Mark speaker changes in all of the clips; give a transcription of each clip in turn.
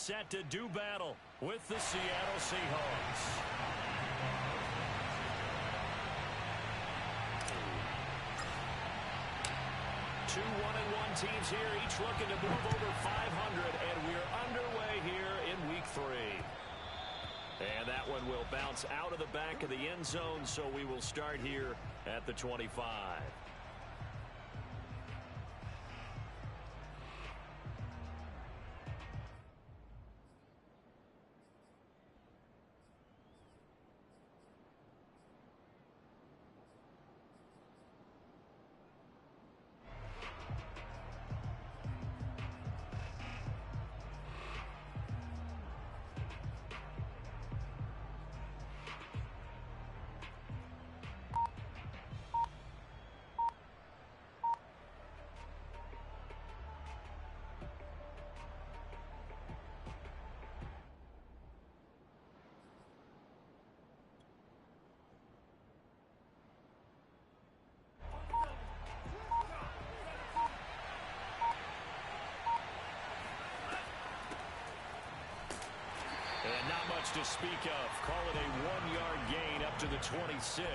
Speaker 1: set to do battle with the Seattle Seahawks. Two 1-1 teams here, each looking to move over 500, and we're underway here in Week 3. And that one will bounce out of the back of the end zone, so we will start here at the 25. And not much to speak of. Call it a 1-yard gain up to the 26.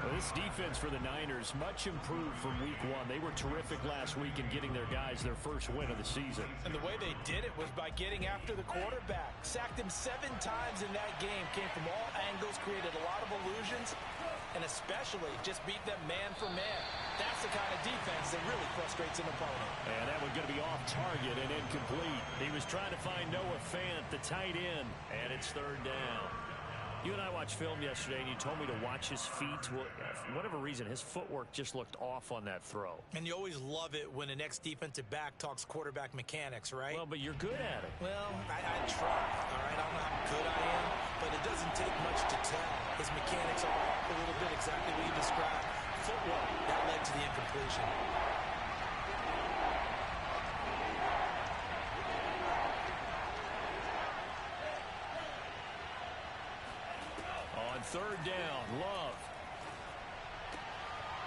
Speaker 1: Well, this defense for the Niners, much improved from Week 1. They were terrific last week in getting their guys their first win of the season.
Speaker 2: And the way they did it was by getting after the quarterback. Sacked him 7 times in that game. Came from all angles, created a lot of illusions, and especially just beat them man for man. That's the kind of defense that really frustrates an opponent.
Speaker 1: And that one going to be off target and incomplete. He was trying to find Noah Fant, the tight end, and it's 3rd down. You and I watched film yesterday, and you told me to watch his feet. Well, for whatever reason, his footwork just looked off on that throw.
Speaker 2: And you always love it when an ex-defensive back talks quarterback mechanics, right?
Speaker 1: Well, but you're good at it.
Speaker 2: Well, I try, all right? I don't know how good I am, but it doesn't take much to tell. His mechanics are off a little bit, exactly what you described. Footwork, that led to the incompletion.
Speaker 1: On 3rd down, Love.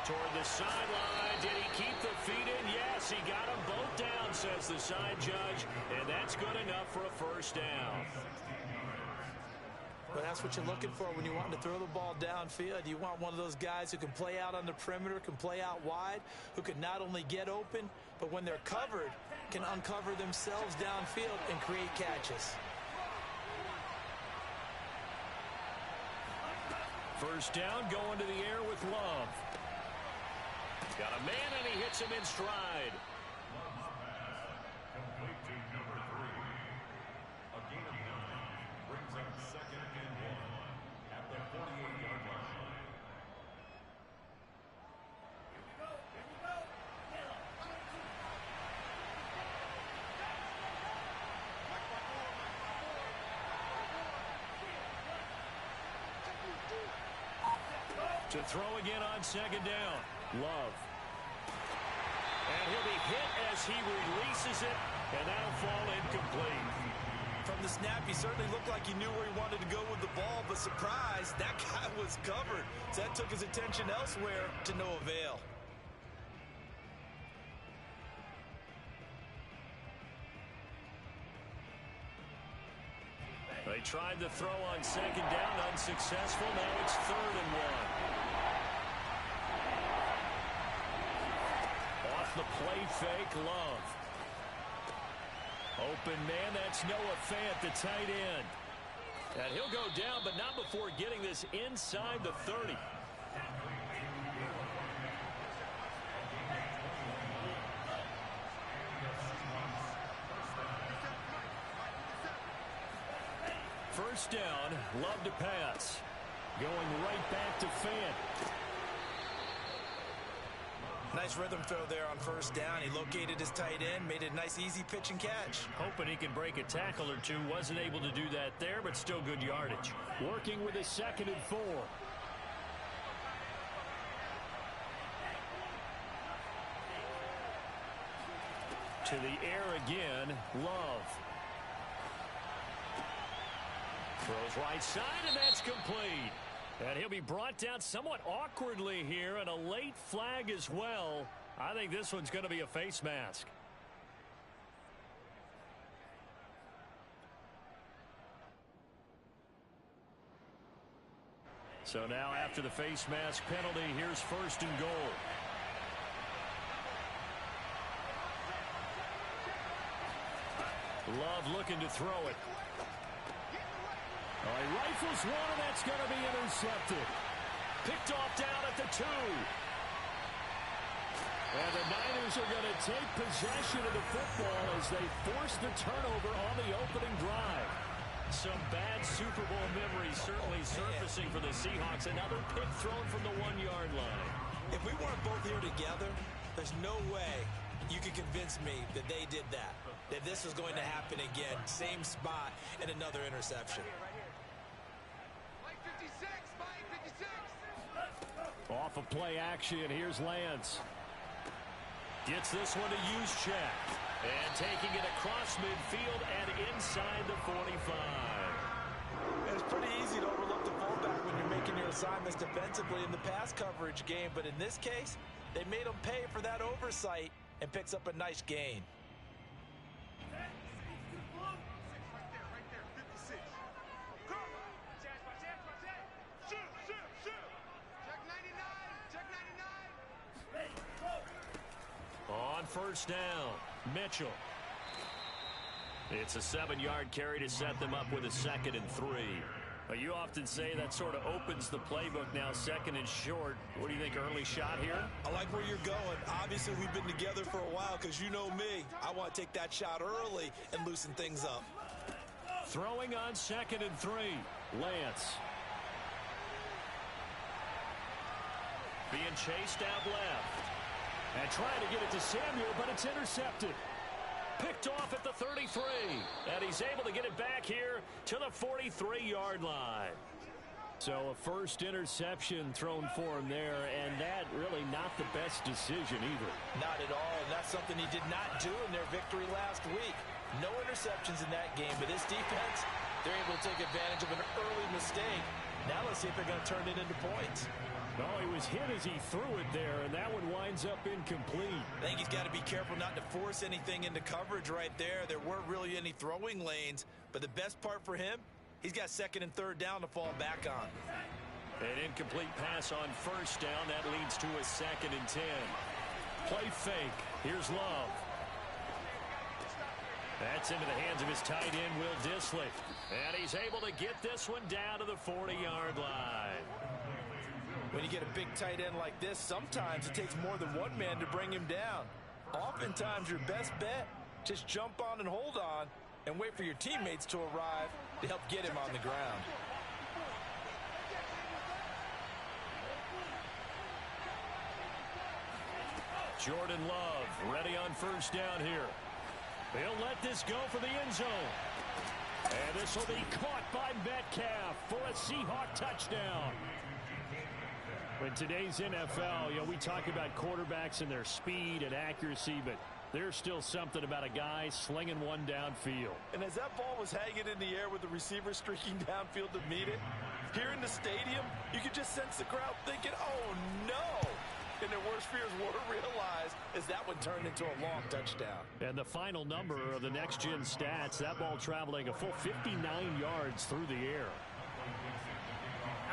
Speaker 1: Toward the sideline. Did he keep the feet in? Yes, he got them both down, says the side judge. And that's good enough for a 1st down.
Speaker 2: Well, that's what you're looking for when you want to throw the ball downfield. You want one of those guys who can play out on the perimeter, can play out wide, who can not only get open, but when they're covered, can uncover themselves downfield and create catches.
Speaker 1: 1st down, going to the air with Love. Got a man, and he hits him in stride.
Speaker 3: Complete to number 3. A gain of 9 brings up 2nd and 1 at the 48-yard line.
Speaker 1: To throw again on 2nd down. Love. And he'll be hit as he releases it, and that'll fall incomplete.
Speaker 2: From the snap, he certainly looked like he knew where he wanted to go with the ball, but surprise, that guy was covered. So that took his attention elsewhere to no avail.
Speaker 1: They tried to throw on 2nd down, unsuccessful. Now it's 3rd and 1. Off the play fake, Love. Open man, that's Noah Fant, the tight end. And he'll go down, but not before getting this inside the 30. First down, Love to pass. Going right back to Fant.
Speaker 2: Nice rhythm throw there on 1st down. He located his tight end, made it a nice easy pitch and catch.
Speaker 1: Hoping he can break a tackle or two. Wasn't able to do that there, but still good yardage. Working with a 2nd and 4. To the air again, Love. Throws right side, and that's complete. And he'll be brought down somewhat awkwardly here, and a late flag as well. I think this one's going to be a face mask. So now after the face mask penalty, here's first and goal. Love looking to throw it. He rifles one, and that's going to be intercepted. Picked off down at the 2. And the Niners are going to take possession of the football as they force the turnover on the opening drive. Some bad Super Bowl memories certainly surfacing for the Seahawks. Another pick thrown from the 1-yard line.
Speaker 2: If we weren't both here together, there's no way you could convince me that they did that this was going to happen again. Same spot and another interception.
Speaker 1: Off of play action, here's Lance. Gets this one to Juszczyk. And taking it across midfield and inside the 45.
Speaker 2: It's pretty easy to overlook the fullback when you're making your assignments defensively in the pass coverage game. But in this case, they made him pay for that oversight and picks up a nice gain.
Speaker 1: On first down, Mitchell. It's a 7-yard carry to set them up with a 2nd and 3. But you often say that sort of opens the playbook now, 2nd and short. What do you think, early shot here?
Speaker 2: I like where you're going. Obviously, we've been together for a while because you know me. I want to take that shot early and loosen things up.
Speaker 1: Throwing on 2nd and 3, Lance. Being chased out left. And trying to get it to Samuel, but it's intercepted. Picked off at the 33. And he's able to get it back here to the 43-yard line. So a first interception thrown for him there, and that really not the best decision either.
Speaker 2: Not at all, and that's something he did not do in their victory last week. No interceptions in that game, but this defense, they're able to take advantage of an early mistake. Now let's see if they're going to turn it into points.
Speaker 1: No, he was hit as he threw it there, and that one winds up incomplete.
Speaker 2: I think he's got to be careful not to force anything into coverage right there. There weren't really any throwing lanes, but the best part for him, he's got 2nd and 3rd down to fall back on.
Speaker 1: An incomplete pass on first down. That leads to a 2nd and 10. Play fake. Here's Love. That's into the hands of his tight end, Will Dissly. And he's able to get this one down to the 40-yard line.
Speaker 2: When you get a big tight end like this, sometimes it takes more than one man to bring him down. Oftentimes, your best bet, just jump on and hold on and wait for your teammates to arrive to help get him on the ground.
Speaker 1: Jordan Love ready on first down here. He'll let this go for the end zone. And this will be caught by Metcalf for a Seahawk touchdown. In today's NFL, we talk about quarterbacks and their speed and accuracy, but there's still something about a guy slinging one downfield.
Speaker 2: And as that ball was hanging in the air with the receiver streaking downfield to meet it, here in the stadium, you could just sense the crowd thinking, oh, no. And their worst fears were realized as that one turned into a long touchdown.
Speaker 1: And the final number of the next-gen stats, that ball traveling a full 59 yards through the air.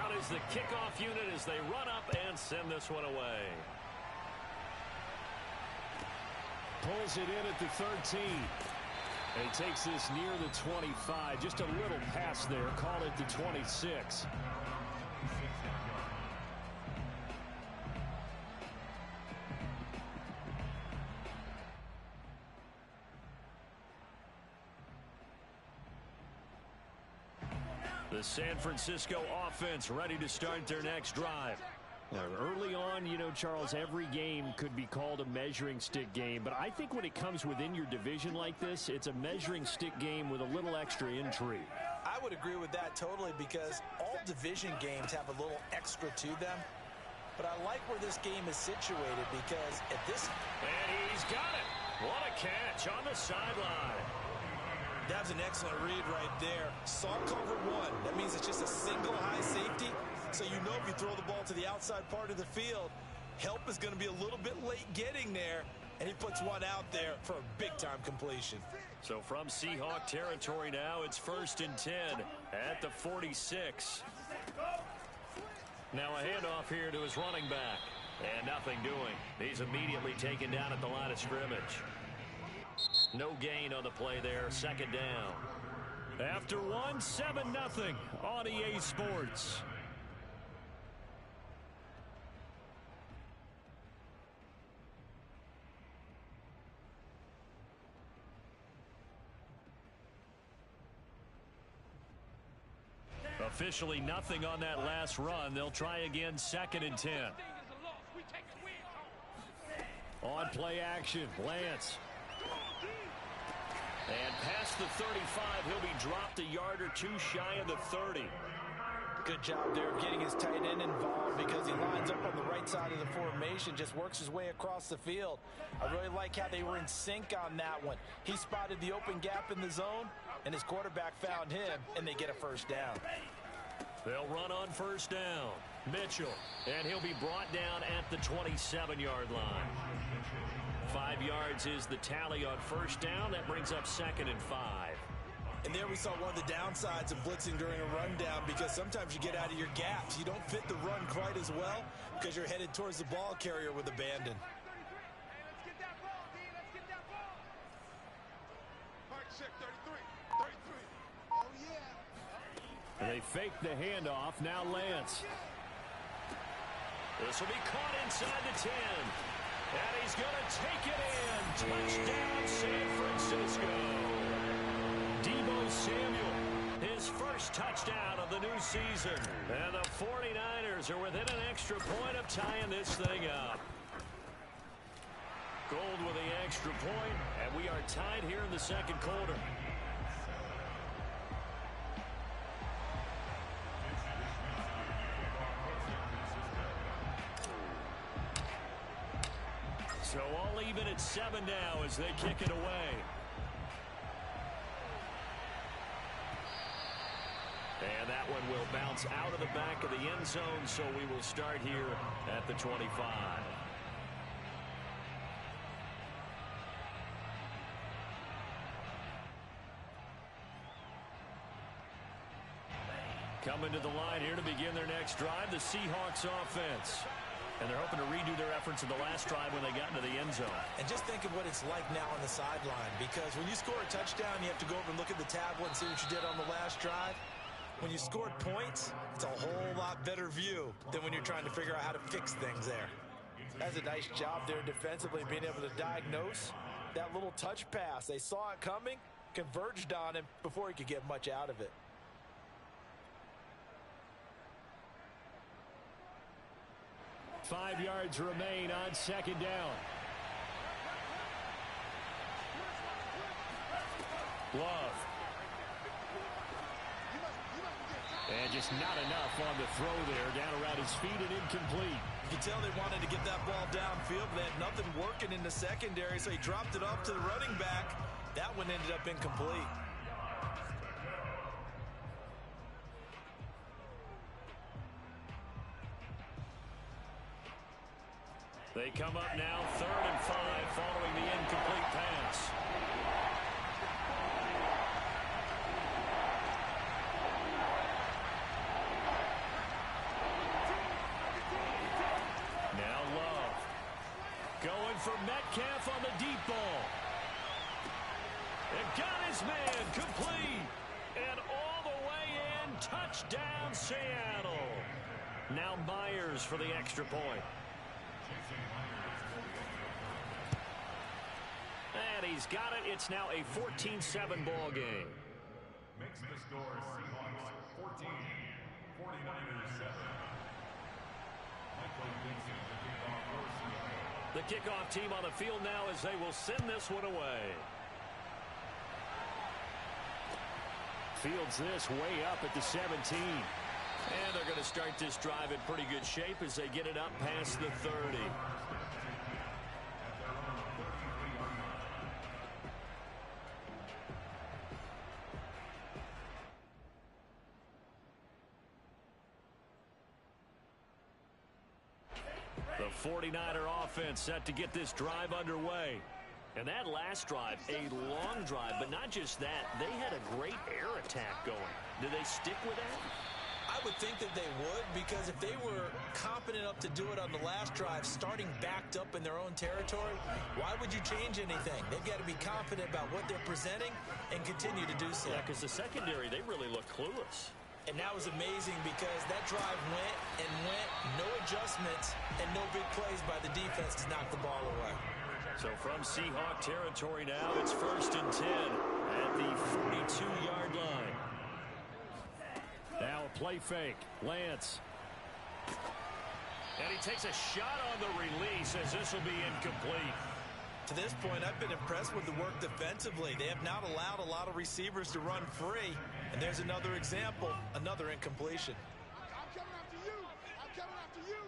Speaker 1: Out is the kickoff unit as they run up and send this one away. Pulls it in at the 13. And he takes this near the 25. Just a little pass there. Call it the 26. The San Francisco offense ready to start their next drive. Early on, Charles, every game could be called a measuring stick game. But I think when it comes within your division like this, it's a measuring stick game with a little extra intrigue.
Speaker 2: I would agree with that totally because all division games have a little extra to them. But I like where this game is situated because at this...
Speaker 1: And he's got it. What a catch on the sideline.
Speaker 2: That's an excellent read right there. Saw cover one. That means it's just a single high safety. So you know if you throw the ball to the outside part of the field, help is going to be a little bit late getting there. And he puts one out there for a big-time completion.
Speaker 1: So from Seahawk territory now, it's 1st and 10 at the 46. Now a handoff here to his running back. And nothing doing. He's immediately taken down at the line of scrimmage. No gain on the play there. Second down. After 7-0 on EA Sports. Officially nothing on that last run. They'll try again, 2nd and 10. On play action, Lance. And past the 35, he'll be dropped a yard or two shy of the 30.
Speaker 2: Good job there of getting his tight end involved because he lines up on the right side of the formation, just works his way across the field. I really like how they were in sync on that one. He spotted the open gap in the zone, and his quarterback found him, and they get a first down.
Speaker 1: They'll run on first down. Mitchell, and he'll be brought down at the 27-yard line. 5 yards is the tally on first down. That brings up 2nd and 5.
Speaker 2: And there we saw one of the downsides of blitzing during a rundown because sometimes you get out of your gaps. You don't fit the run quite as well because you're headed towards the ball carrier with abandon.
Speaker 1: And they fake the handoff. Now Lance. This will be caught inside the 10. And he's going to take it in. Touchdown, San Francisco. Deebo Samuel, his first touchdown of the new season. And the 49ers are within an extra point of tying this thing up. Gold with the extra point, and we are tied here in the second quarter. So all even at 7 now as they kick it away. And that one will bounce out of the back of the end zone, so we will start here at the 25. Coming to the line here to begin their next drive, the Seahawks offense. And they're hoping to redo their efforts in the last drive when they got into the end zone.
Speaker 2: And just think of what it's like now on the sideline, because when you score a touchdown, you have to go over and look at the tablet and see what you did on the last drive. When you scored points, it's a whole lot better view than when you're trying to figure out how to fix things there. That's a nice job there defensively, being able to diagnose that little touch pass. They saw it coming, converged on him before he could get much out of it.
Speaker 1: Five yards remain on second down. Love. And just not enough on the throw there. Down around his feet and incomplete.
Speaker 2: You can tell they wanted to get that ball downfield, but they had nothing working in the secondary, so he dropped it off to the running back. That one ended up incomplete.
Speaker 1: They come up now, 3rd and 5, following the incomplete pass. Now Love. Going for Metcalf on the deep ball. And got his man complete. And all the way in, touchdown Seattle. Now Myers for the extra point. And he's got it. It's now a 14-7 ball game.
Speaker 3: Makes the score Seahawks 14, 49ers 7. Michael Vincent, the kickoff for Seattle.
Speaker 1: The kickoff team on the field now as they will send this one away. Fields this way up at the 17. And they're going to start this drive in pretty good shape as they get it up past the 30. The 49er offense set to get this drive underway. And that last drive, a long drive, but not just that. They had a great air attack going. Do they stick with that?
Speaker 2: I would think that they would, because if they were competent enough to do it on the last drive, starting backed up in their own territory, why would you change anything? They've got to be confident about what they're presenting and continue to do so.
Speaker 1: Yeah, because the secondary, they really look clueless.
Speaker 2: And that was amazing because that drive went and went, no adjustments, and no big plays by the defense to knock the ball away.
Speaker 1: So from Seahawk territory now, it's 1st and 10 at the 42-yard line. Now a play fake. Lance. And he takes a shot on the release as this will be incomplete.
Speaker 2: To this point, I've been impressed with the work defensively. They have not allowed a lot of receivers to run free. And there's another example, another incompletion.
Speaker 4: I'm coming after you. I'm coming after you.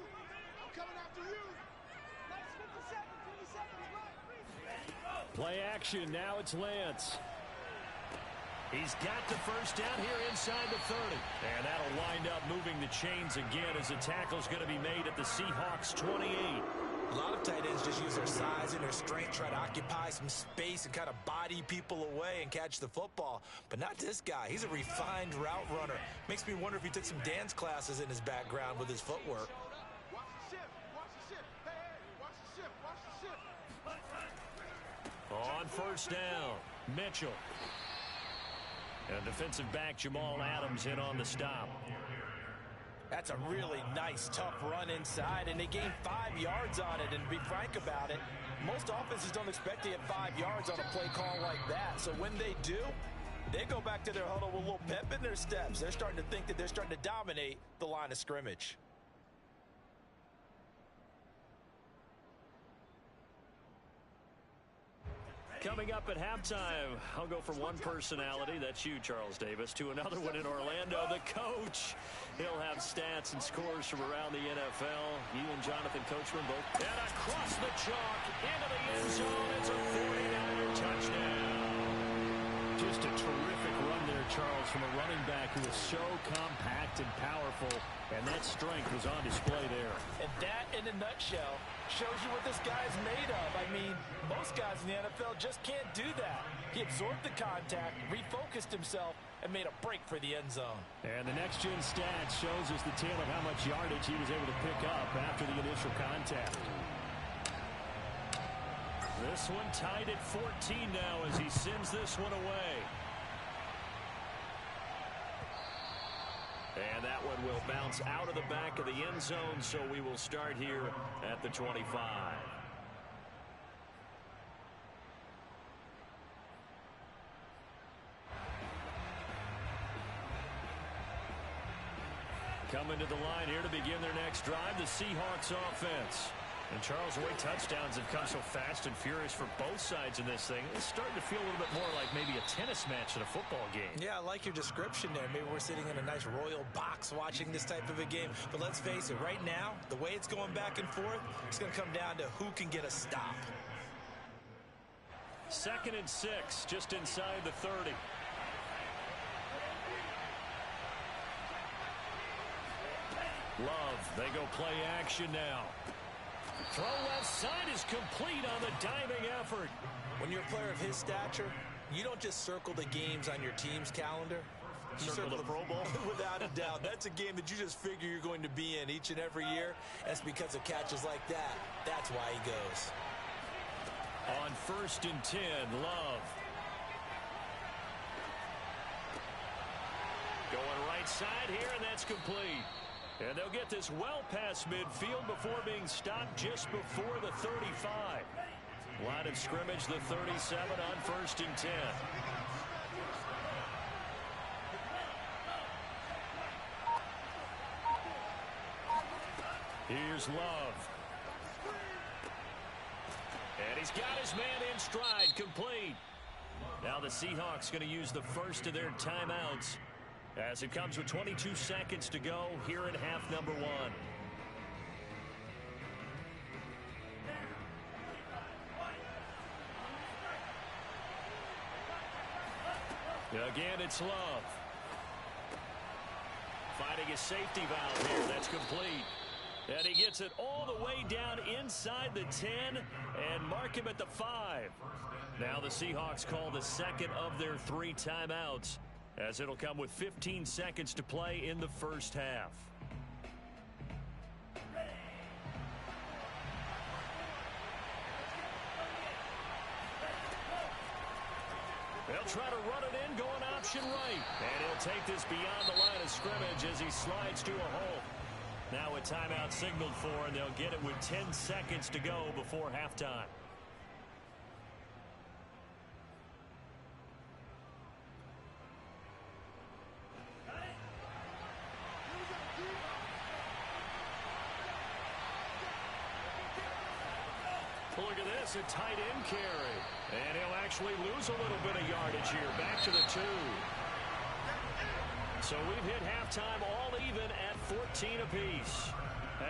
Speaker 4: I'm coming after you. Nice 57, 27, right.
Speaker 1: Play action. Now it's Lance. He's got the first down here inside the 30. And that'll wind up moving the chains again as the tackle's going to be made at the Seahawks 28.
Speaker 2: A lot of tight ends just use their size and their strength, try to occupy some space and kind of body people away and catch the football. But not this guy. He's a refined route runner. Makes me wonder if he took some dance classes in his background with his footwork.
Speaker 4: Watch the shift. Watch the shift. Hey, watch the shift. Watch the shift.
Speaker 1: On first down, Mitchell. And defensive back Jamal Adams in on the stop.
Speaker 2: That's a really nice, tough run inside, and they gained 5 yards on it. And to be frank about it, most offenses don't expect to get 5 yards on a play call like that. So when they do, they go back to their huddle with a little pep in their steps. They're starting to think that they're starting to dominate the line of scrimmage.
Speaker 1: Coming up at halftime, I'll go from one personality, that's you, Charles Davis, to another one in Orlando, the coach. He'll have stats and scores from around the NFL. You and Jonathan Coachman both. And across the chalk, into the end zone. It's a 49er touchdown. Just a terrific run there, Charles, from a running back who is so compact and powerful. And that strength was on display there.
Speaker 2: And that, in a nutshell, shows you what this guy's made of. I mean, most guys in the NFL just can't do that. He absorbed the contact, refocused himself, and made a break for the end zone.
Speaker 1: And the next-gen stats shows us the tale of how much yardage he was able to pick up after the initial contact. This one tied at 14 now as he sends this one away. And that one will bounce out of the back of the end zone, so we will start here at the 25. Coming to the line here to begin their next drive, the Seahawks offense. And Charles, the way touchdowns have come so fast and furious for both sides in this thing, it's starting to feel a little bit more like maybe a tennis match in a football game. Yeah, I like your description there. Maybe we're sitting in a nice royal box watching this type of a game. But let's face it, right now, the way it's going back and forth, it's going to come down to who can get a stop. 2nd and 6, just inside the 30. Love, they go play action now. Throw left side is complete on the diving effort.
Speaker 2: When you're a player of his stature, you don't just circle the games on your team's calendar. You circle the Pro Bowl. Without a doubt. That's a game that you just figure you're going to be in each and every year. That's because of catches like that. That's why he goes.
Speaker 1: On 1st and 10, Love. Going right side here, and that's complete. And they'll get this well past midfield before being stopped just before the 35. Line of scrimmage, the 37 on 1st and 10. Here's Love. And he's got his man in stride, complete. Now the Seahawks going to use the first of their timeouts as it comes with 22 seconds to go here in half number 1. Again, it's Love. Finding his safety valve here. That's complete. And he gets it all the way down inside the 10 and mark him at the 5. Now the Seahawks call the second of their 3 timeouts as it'll come with 15 seconds to play in the first half. They'll try to run it in, going option right. And he'll take this beyond the line of scrimmage as he slides to a hole. Now a timeout signaled for, and they'll get it with 10 seconds to go before halftime. Look at this, a tight end carry. And he'll actually lose a little bit of yardage here. Back to the 2. So we've hit halftime all even at 14 apiece.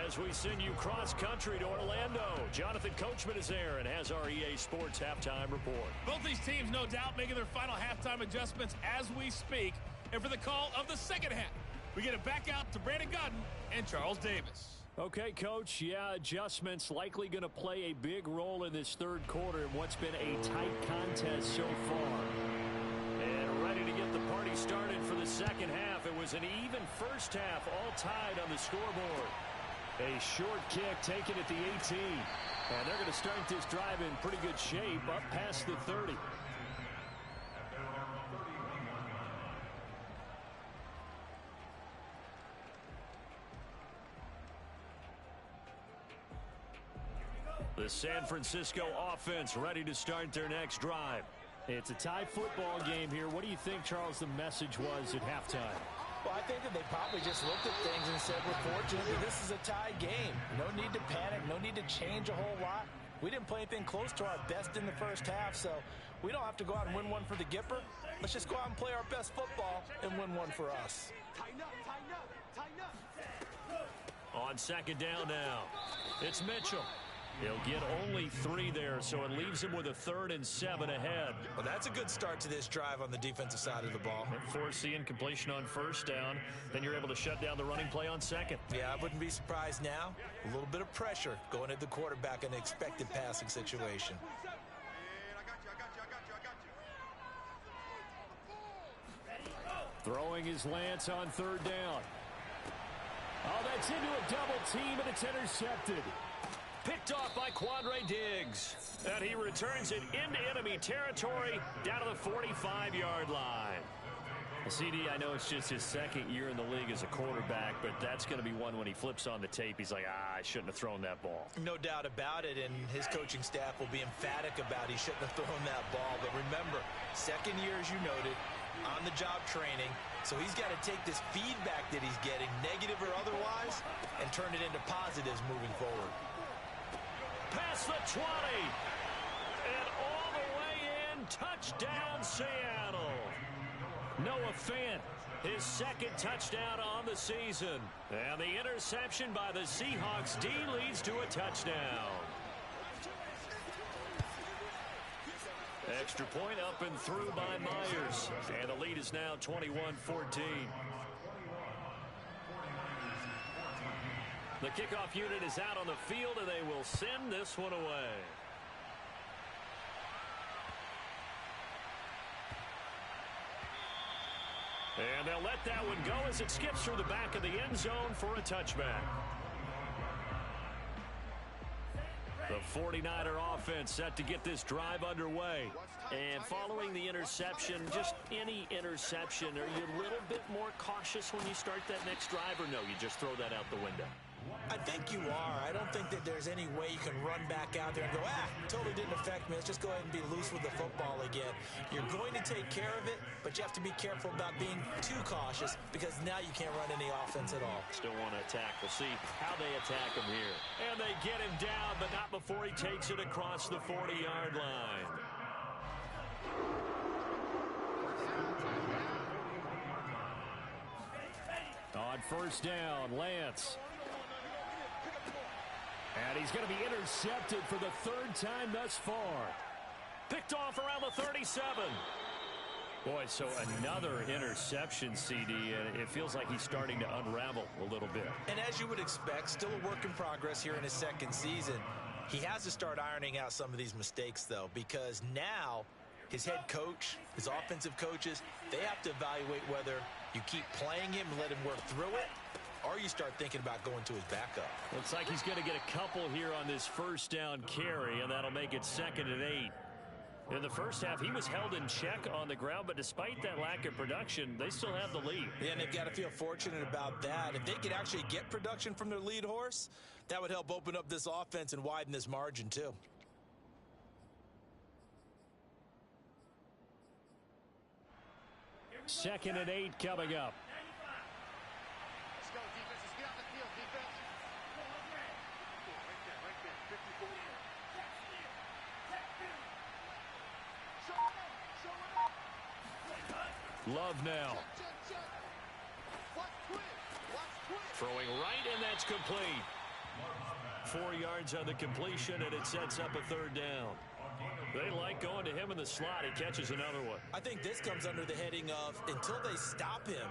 Speaker 1: As we send you cross-country to Orlando, Jonathan Coachman is there and has our EA Sports halftime report.
Speaker 5: Both these teams, no doubt, making their final halftime adjustments as we speak. And for the call of the second half, we get it back out to Brandon Gutton and Charles Davis.
Speaker 1: Okay, Coach, yeah, adjustments likely going to play a big role in this third quarter in what's been a tight contest so far. And ready to get the party started for the second half. It was an even first half, all tied on the scoreboard. A short kick taken at the 18. And they're going to start this drive in pretty good shape up past the 30. The San Francisco offense ready to start their next drive. It's a tie football game here. What do you think, Charles, the message was at halftime?
Speaker 2: Well, I think that they probably just looked at things and said, we're fortunate that this is a tie game. No need to panic. No need to change a whole lot. We didn't play anything close to our best in the first half, so we don't have to go out and win one for the Gipper. Let's just go out and play our best football and win one for us.
Speaker 4: Tighten up, tighten up, tighten up.
Speaker 1: On second down now, it's Mitchell. He'll get only 3 there, so it leaves him with a 3rd and 7 ahead.
Speaker 2: Well, that's a good start to this drive on the defensive side of the ball.
Speaker 1: Force the incompletion on first down. Then you're able to shut down the running play on second.
Speaker 2: Yeah, I wouldn't be surprised now. A little bit of pressure going at the quarterback in an expected passing situation.
Speaker 1: Throwing his Lance on 3rd down. Oh, that's into a double team, and it's intercepted. Picked off by Quandre Diggs. And he returns it into enemy territory down to the 45-yard line. CD, I know it's just his second year in the league as a quarterback, but that's going to be one when he flips on the tape. He's like, I shouldn't have thrown that ball.
Speaker 2: No doubt about it, and his coaching staff will be emphatic about he shouldn't have thrown that ball. But remember, second year, as you noted, on-the-job training. So he's got to take this feedback that he's getting, negative or otherwise, and turn it into positives moving forward.
Speaker 1: Past the 20. And all the way in. Touchdown, Seattle. Noah Fant, his second touchdown on the season. And the interception by the Seahawks D leads to a touchdown. Extra point up and through by Myers. And the lead is now 21-14. The kickoff unit is out on the field, and they will send this one away. And they'll let that one go as it skips through the back of the end zone for a touchback. The 49er offense set to get this drive underway. And following the interception, just any interception, are you a little bit more cautious when you start that next drive, or no, you just throw that out the window?
Speaker 2: I think you are. I don't think that there's any way you can run back out there and go, totally didn't affect me. Let's just go ahead and be loose with the football again. You're going to take care of it, but you have to be careful about being too cautious because now you can't run any offense at all.
Speaker 1: Still want to attack. We'll see how they attack him here. And they get him down, but not before he takes it across the 40-yard line. On first down, Lance. And he's going to be intercepted for the 3rd time thus far. Picked off around the 37. Boy, so another interception, CD, and it feels like he's starting to unravel a little bit.
Speaker 2: And as you would expect, still a work in progress here in his second season. He has to start ironing out some of these mistakes, though, because now his head coach, his offensive coaches, they have to evaluate whether you keep playing him and let him work through it, or you start thinking about going to his backup.
Speaker 1: Looks like he's going to get a couple here on this first down carry, and that'll make it 2nd and 8. In the first half, he was held in check on the ground, but despite that lack of production, they still have the lead.
Speaker 2: Yeah, and they've got to feel fortunate about that. If they could actually get production from their lead horse, that would help open up this offense and widen this margin too.
Speaker 1: 2nd and 8 coming up.
Speaker 4: Let's go, defense. Let's get out the field, defense. Right there, 54. Show it up.
Speaker 1: Love now.
Speaker 4: Check. Watch quick.
Speaker 1: Throwing right, and that's complete. 4 yards on the completion, and it sets up a 3rd down. They like going to him in the slot. He catches another one.
Speaker 2: I think this comes under the heading of until they stop him,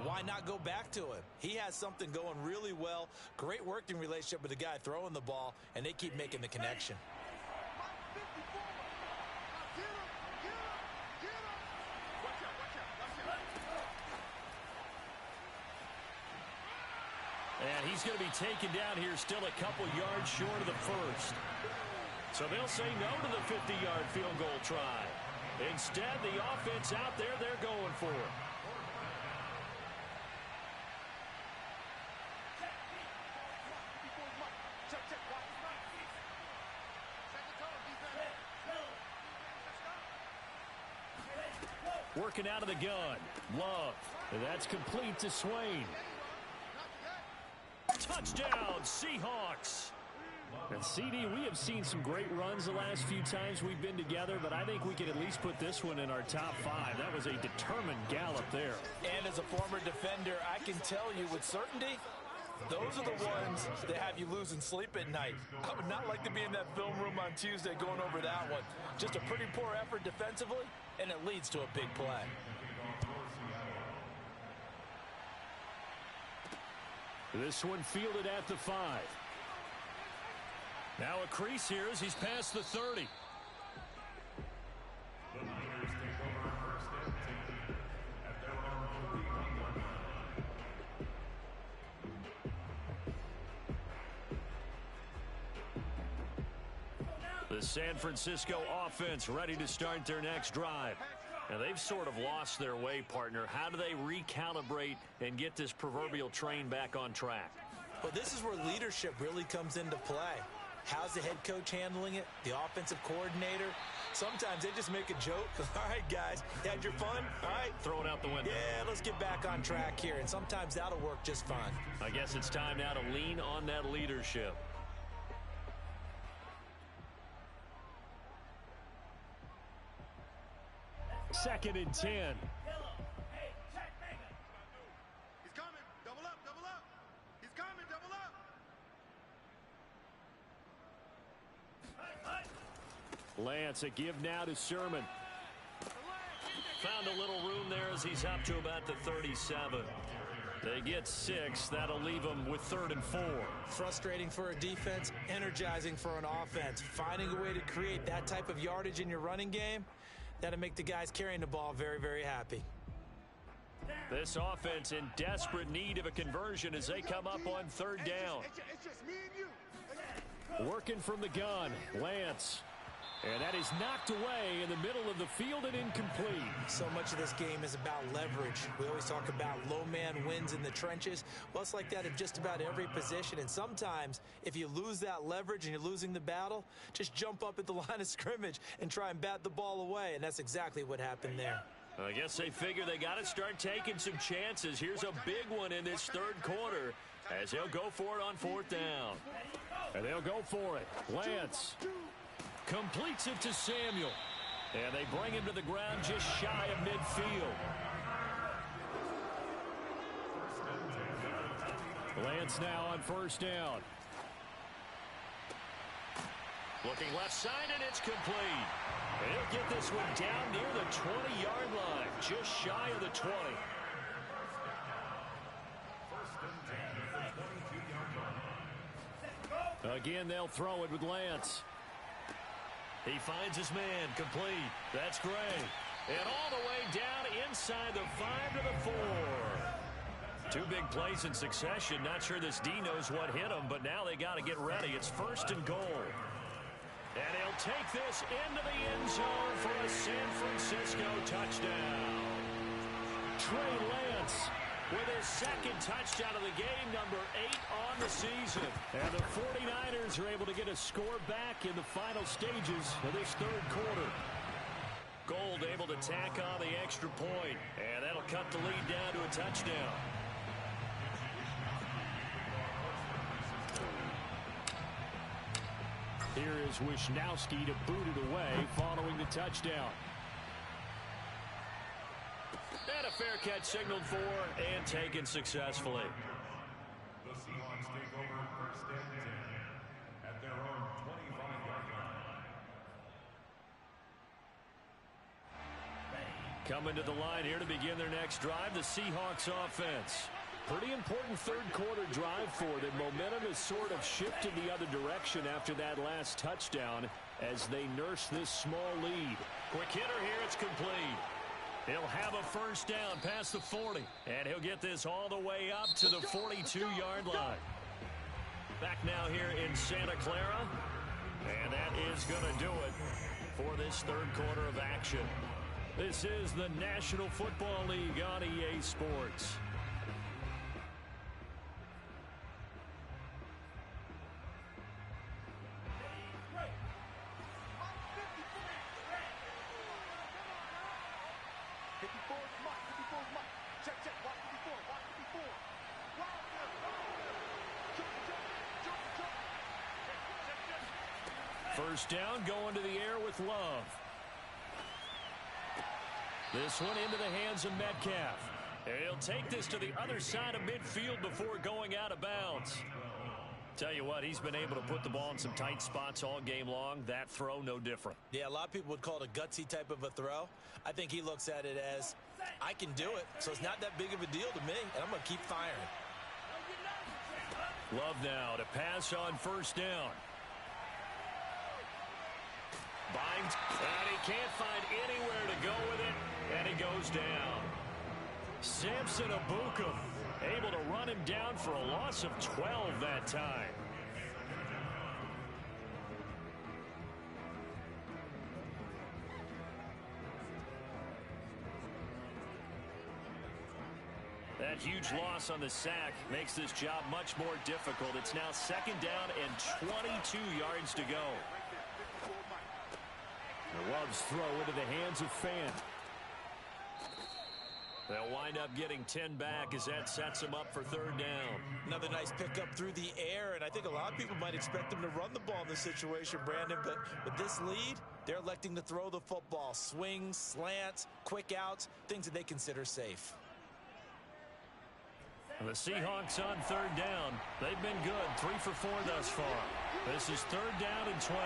Speaker 2: why not go back to him? He has something going really well. Great working relationship with the guy throwing the ball, and they keep making the connection.
Speaker 1: And he's going to be taken down here still a couple yards short of the first. So they'll say no to the 50-yard field goal try. Instead, the offense out there, they're going for it. Working out of the gun. Love. And that's complete to Swain. Touchdown, Seahawks. And CD, we have seen some great runs the last few times we've been together, but I think we can at least put this one in our top 5. That was a determined gallop there.
Speaker 2: And as a former defender, I can tell you with certainty, those are the ones that have you losing sleep at night. I would not like to be in that film room on Tuesday going over that one. Just a pretty poor effort defensively, and it leads to a big play.
Speaker 1: This one fielded at the 5. Now a crease here as he's past the 30.
Speaker 3: The Niners take over 1st and 10 at their own 31 line.
Speaker 1: The San Francisco offense ready to start their next drive. Now, they've sort of lost their way, partner. How do they recalibrate and get this proverbial train back on track?
Speaker 2: Well, this is where leadership really comes into play. How's the head coach handling it? The offensive coordinator? Sometimes they just make a joke. All right, guys, you had your fun? All right.
Speaker 1: Throw it out the window.
Speaker 2: Yeah, let's get back on track here. And sometimes that'll work just fine.
Speaker 1: I guess it's time now to lean on that leadership. Second and 10.
Speaker 4: He's coming. Double up. He's coming. Double up.
Speaker 1: Lance, a give now to Sermon. Found a little room there as he's up to about the 37. They get 6. That'll leave them with 3rd and 4.
Speaker 2: Frustrating for a defense, energizing for an offense. Finding a way to create that type of yardage in your running game, that'll make the guys carrying the ball very, very happy.
Speaker 1: This offense in desperate need of a conversion as they come up on 3rd down.
Speaker 4: It's just me and you.
Speaker 1: Working from the gun, Lance. And that is knocked away in the middle of the field and incomplete.
Speaker 2: So much of this game is about leverage. We always talk about low man wins in the trenches. Well, it's like that in just about every position. And sometimes, if you lose that leverage and you're losing the battle, just jump up at the line of scrimmage and try and bat the ball away. And that's exactly what happened there.
Speaker 1: I guess they figure they got to start taking some chances. Here's a big one in this 3rd quarter as they'll go for it on 4th down. And they'll go for it. Lance completes it to Samuel. And they bring him to the ground just shy of midfield. Lance now on 1st down. Looking left side, and it's complete. And he'll get this one down near the 20-yard line, just shy of the 20.
Speaker 3: 1st and 10 at the 22-yard line.
Speaker 1: Again, they'll throw it with Lance. He finds his man, complete. That's Gray. And all the way down inside the 5 to the 4. 2 big plays in succession. Not sure this D knows what hit him, but now they got to get ready. It's 1st and goal. And he'll take this into the end zone for a San Francisco touchdown. Trey Lance with his 2nd touchdown of the game, number 8 on the season. And the 49ers are able to get a score back in the final stages of this 3rd quarter. Gold able to tack on the extra point, and that'll cut the lead down to a touchdown.
Speaker 5: Here is Wisnowski to boot it away following the touchdown.
Speaker 1: And a fair catch signaled for and taken successfully.
Speaker 3: The Seahawks take over 1st and 10 at their own 25-yard line.
Speaker 1: Coming to the line here to begin their next drive, the Seahawks offense.
Speaker 5: Pretty important 3rd quarter drive for them. Momentum has sort of shifted the other direction after that last touchdown as they nurse this small lead.
Speaker 1: Quick hitter here, it's complete. He'll have a 1st down past the 40, and he'll get this all the way up to the 42-yard line. Back now here in Santa Clara, and that is going to do it for this 3rd quarter of action. This is the National Football League on EA Sports. First down, going to the air with Love. This one into the hands of Metcalf. He'll take this to the other side of midfield before going out of bounds. Tell you what, he's been able to put the ball in some tight spots all game long. That throw, no different.
Speaker 2: Yeah, a lot of people would call it a gutsy type of a throw. I think he looks at it as, I can do it, so it's not that big of a deal to me, and I'm going to keep firing.
Speaker 1: Love now to pass on 1st down. Binds, and he can't find anywhere to go with it, and he goes down. Samson Abukum able to run him down for a loss of 12 that time. That huge loss on the sack makes this job much more difficult. It's now 2nd down and 22 yards to go.
Speaker 5: The Love's throw into the hands of Fant.
Speaker 1: They'll wind up getting 10 back as that sets them up for 3rd down.
Speaker 2: Another nice pickup through the air, and I think a lot of people might expect them to run the ball in this situation, Brandon, but with this lead, they're electing to throw the football. Swings, slants, quick outs, things that they consider safe.
Speaker 1: The Seahawks on 3rd down. They've been good, 3 for 4 thus far. This is 3rd down and 12.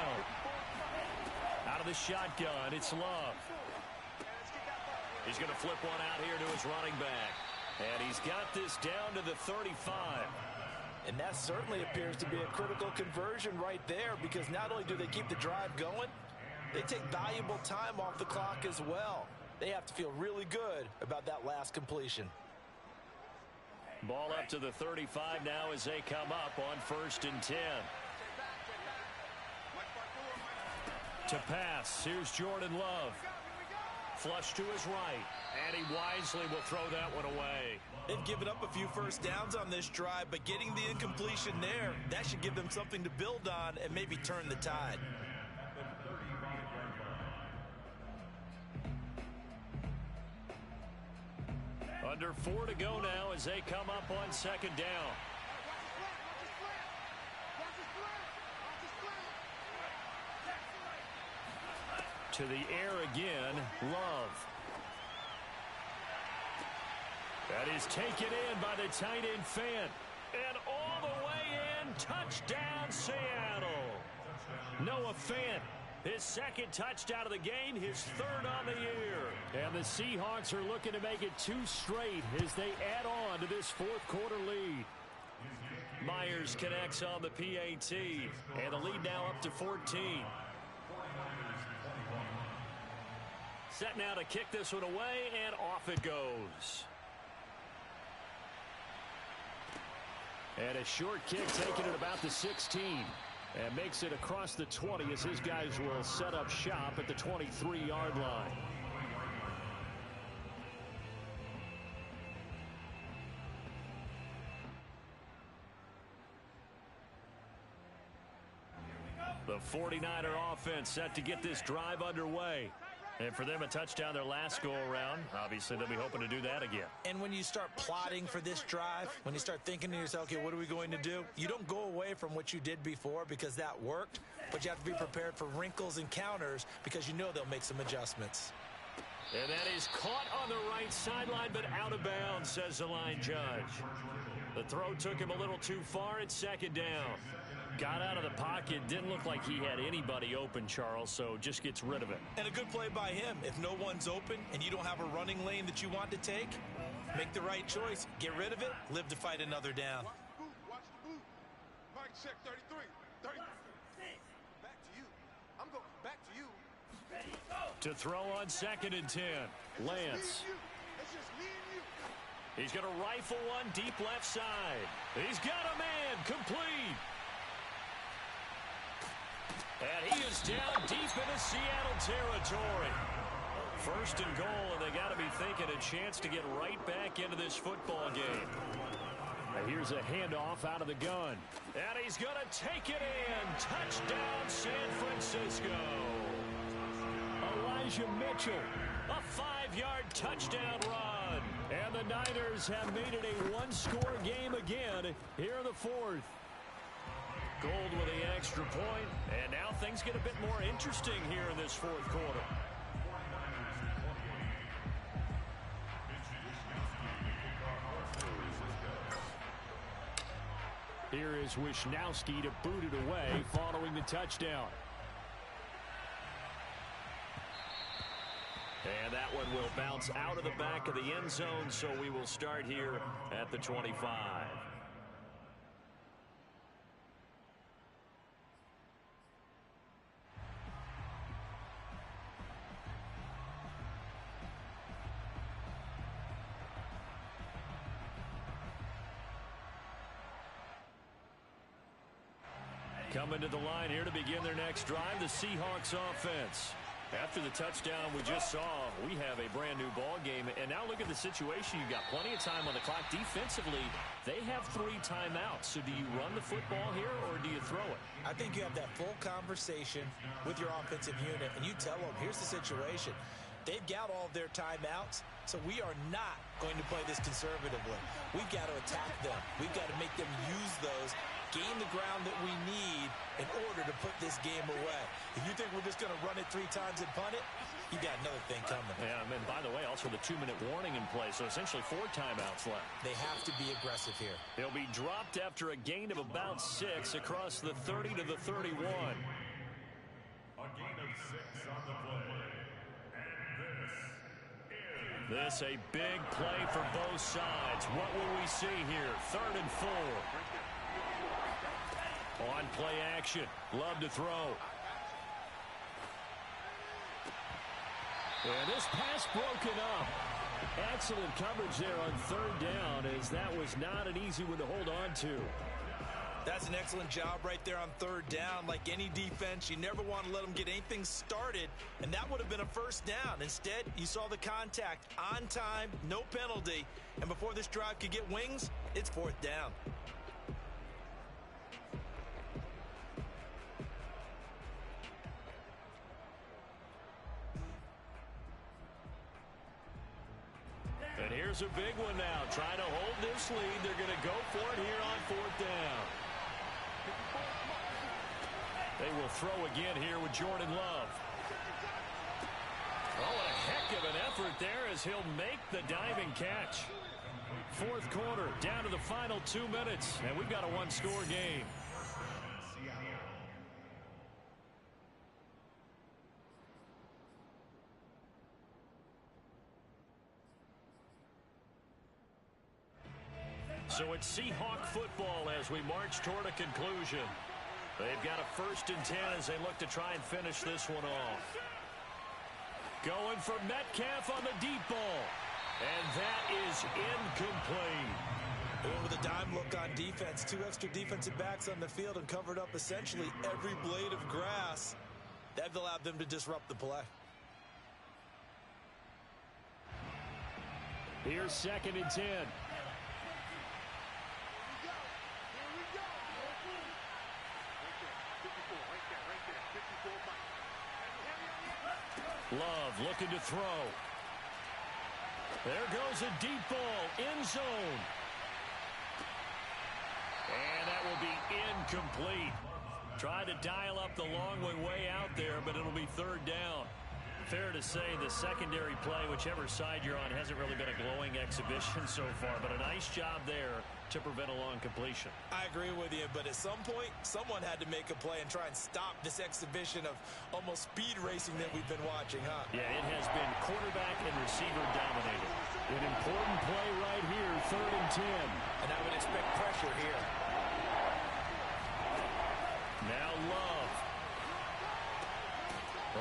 Speaker 1: Out of the shotgun, it's Love. He's going to flip one out here to his running back. And he's got this down to the 35.
Speaker 2: And that certainly appears to be a critical conversion right there, because not only do they keep the drive going, they take valuable time off the clock as well. They have to feel really good about that last completion.
Speaker 1: Ball up to the 35 now as they come up on 1st and 10. To pass, here's Jordan Love. Flush to his right, and he wisely will throw that one away.
Speaker 2: They've given up a few 1st downs on this drive, but getting the incompletion there, that should give them something to build on and maybe turn the tide.
Speaker 1: Under 4 to go now as they come up on 2nd down. To the air again, Love. That is taken in by the tight end Fant. And all the way in, touchdown Seattle. Noah Fant, his 2nd touchdown of the game, his 3rd on the year. And the Seahawks are looking to make it 2 straight as they add on to this 4th quarter lead. Myers connects on the PAT, and the lead now up to 14. set now to kick this one away, and off it goes.
Speaker 5: And a short kick taken at about the 16. And makes it across the 20 as his guys will set up shop at the 23-yard line.
Speaker 1: The 49er offense set to get this drive underway. And for them, a touchdown their last go-around. Obviously, they'll be hoping to do that again.
Speaker 2: And when you start plotting for this drive, when you start thinking to yourself, okay, what are we going to do? You don't go away from what you did before because that worked, but you have to be prepared for wrinkles and counters because you know they'll make some adjustments.
Speaker 1: And that is caught on the right sideline, but out of bounds, says the line judge. The throw took him a little too far at second down. Got out of the pocket, didn't look like he had anybody open, Charles, so just gets rid of it.
Speaker 2: And a good play by him. If no one's open and you don't have a running lane that you want to take, make the right choice. Get rid of it, live to fight another down.
Speaker 4: Watch the boot. Watch the boot. Mike, check 33. 30. Back to you. I'm going back to you.
Speaker 1: To throw on 2nd and 10. Lance.
Speaker 4: It's just me and you.
Speaker 1: He's going to rifle one deep left side. He's got a man. Complete. And he is down deep into Seattle territory. 1st and goal, and they got to be thinking a chance to get right back into this football game.
Speaker 5: And here's a handoff out of the gun.
Speaker 1: And he's going to take it in. Touchdown, San Francisco.
Speaker 5: Elijah Mitchell.
Speaker 1: A 5-yard touchdown run.
Speaker 5: And the Niners have made it a one-score game again here in the 4th.
Speaker 1: Gold with the extra point, and now things get a bit more interesting here in this 4th quarter.
Speaker 5: Here is Wisnowski to boot it away following the touchdown.
Speaker 1: And that one will bounce out of the back of the end zone, so we will start here at the 25. Coming to the line here to begin their next drive, the Seahawks offense. After the touchdown we just saw, we have a brand new ball game. And now look at the situation. You've got plenty of time on the clock. Defensively, they have 3 timeouts. So do you run the football here or do you throw it?
Speaker 2: I think you have that full conversation with your offensive unit, and you tell them, here's the situation. They've got all of their timeouts, so we are not going to play this conservatively. We've got to attack them. We've got to make them use those, gain the ground that we need in order to put this game away. If you think we're just going to run it 3 times and punt it, you got another thing coming.
Speaker 1: Yeah, and by the way, also the 2-minute warning in play, so essentially 4 timeouts left.
Speaker 2: They have to be aggressive here.
Speaker 1: They'll be dropped after a gain of about 6 across the 30 to the 31.
Speaker 3: A gain of 6 on the play.
Speaker 1: This a big play for both sides. What will we see here? 3rd and 4. On play action. Love to throw.
Speaker 5: And this pass broken up. Excellent coverage there on 3rd down, as that was not an easy one to hold on to.
Speaker 2: That's an excellent job right there on 3rd down. Like any defense, you never want to let them get anything started, and that would have been a 1st down. Instead, you saw the contact on time, no penalty, and before this drive could get wings, it's 4th down.
Speaker 1: And here's a big one now. Trying to hold this lead. They're going to go for it here on 4th down. They will throw again here with Jordan Love. Oh, what a heck of an effort there as he'll make the diving catch. 4th quarter, down to the final 2 minutes, and we've got a one-score game. So it's Seahawk football as we march toward a conclusion. They've got a 1st and 10 as they look to try and finish this one off.
Speaker 5: Going for Metcalf on the deep ball. And that is incomplete.
Speaker 2: With a dime look on defense, 2 extra defensive backs on the field and covered up essentially every blade of grass. That allowed them to disrupt the play.
Speaker 5: Here's 2nd and 10. Love looking to throw. There goes a deep ball, end zone. And that will be incomplete. Tried to dial up the long way out there, but it'll be 3rd down. Fair to say the secondary play, whichever side you're on, hasn't really been a glowing exhibition so far, but a nice job there to prevent a long completion.
Speaker 2: I agree with you, but at some point, someone had to make a play and try and stop this exhibition of almost speed racing that we've been watching, huh?
Speaker 5: Yeah, it has been quarterback and receiver dominated. An important play right here, 3rd and 10.
Speaker 2: And I would expect pressure here.
Speaker 5: Now Love.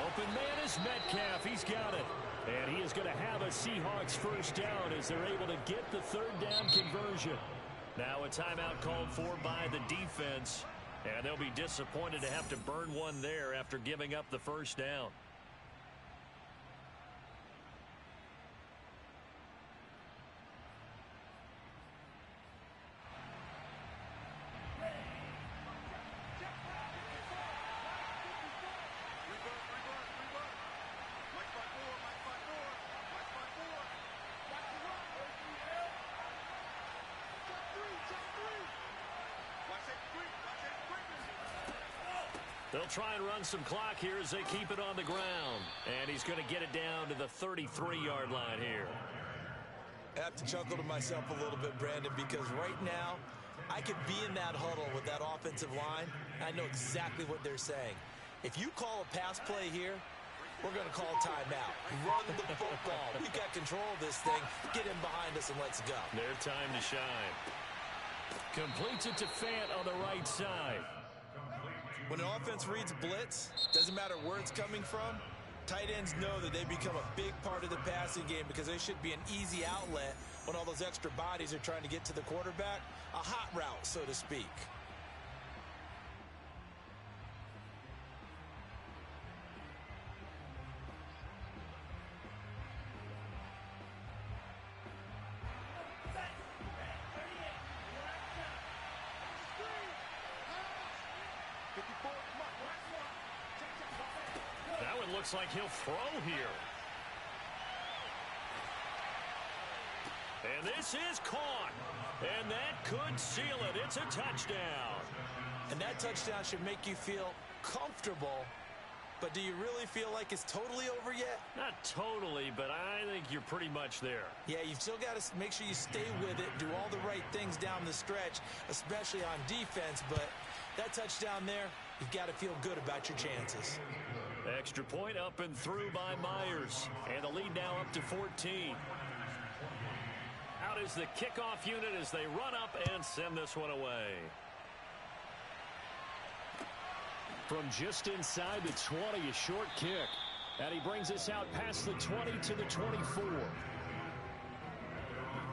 Speaker 5: Open man is Metcalf. He's got it. And he is going to have a Seahawks 1st down as they're able to get the 3rd down conversion. Now a timeout called for by the defense. And they'll be disappointed to have to burn one there after giving up the 1st down. They'll try and run some clock here as they keep it on the ground. And he's going to get it down to the 33-yard line here.
Speaker 2: I have to chuckle to myself a little bit, Brandon, because right now I could be in that huddle with that offensive line. I know exactly what they're saying. If you call a pass play here, we're going to call timeout. Run the football. We've got control of this thing. Get in behind us and let's go.
Speaker 5: Their time to shine. Completes it to Fant on the right side.
Speaker 2: When an offense reads blitz, doesn't matter where it's coming from, tight ends know that they become a big part of the passing game because they should be an easy outlet when all those extra bodies are trying to get to the quarterback. A hot route, so to speak.
Speaker 5: That one looks like he'll throw here. And this is caught. And that could seal it. It's a touchdown.
Speaker 2: And that touchdown should make you feel comfortable. But do you really feel like it's totally over yet?
Speaker 5: Not totally, but I think you're pretty much there.
Speaker 2: Yeah, you've still got to make sure you stay with it, do all the right things down the stretch, especially on defense. But that touchdown there, you've got to feel good about your chances.
Speaker 5: Extra point up and through by Myers. And the lead now up to 14. Out is the kickoff unit as they run up and send this one away. From just inside the 20, a short kick. And he brings us out past the 20 to the 24.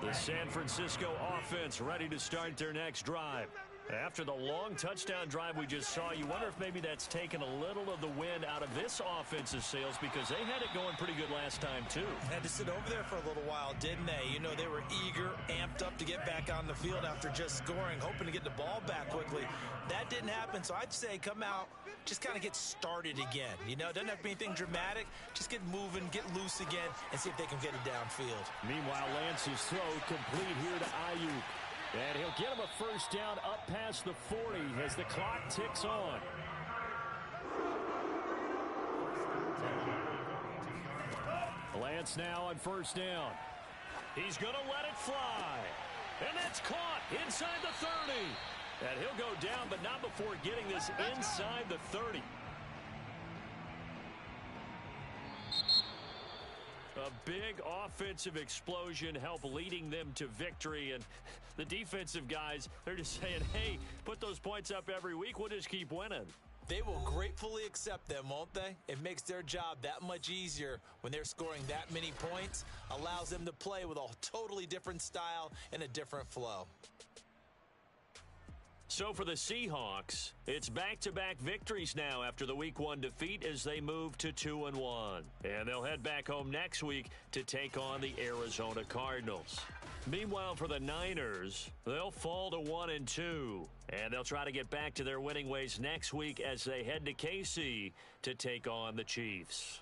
Speaker 5: The San Francisco offense ready to start their next drive. After the long touchdown drive we just saw, you wonder if maybe that's taken a little of the wind out of this offensive sails because they had it going pretty good last time too.
Speaker 2: Had to sit over there for a little while, didn't they? You know, they were eager, amped up to get back on the field after just scoring, hoping to get the ball back quickly. That didn't happen, so I'd say come out, just kind of get started again. You know, it doesn't have to be anything dramatic. Just get moving, get loose again, and see if they can get it downfield.
Speaker 5: Meanwhile, Lance's throw complete here to Ayuk. And he'll get him a first down up past the 40 as the clock ticks on. Lance now on first down. He's going to let it fly. And that's caught inside the 30. And he'll go down, but not before getting this inside the 30. A big offensive explosion helped leading them to victory. And the defensive guys, they're just saying, hey, put those points up every week. We'll just keep winning.
Speaker 2: They will gratefully accept them, won't they? It makes their job that much easier when they're scoring that many points, allows them to play with a totally different style and a different flow.
Speaker 5: So for the Seahawks, it's back-to-back victories now after the Week 1 defeat as they move to 2-1. And they'll head back home next week to take on the Arizona Cardinals. Meanwhile, for the Niners, they'll fall to 1-2. And they'll try to get back to their winning ways next week as they head to KC to take on the Chiefs.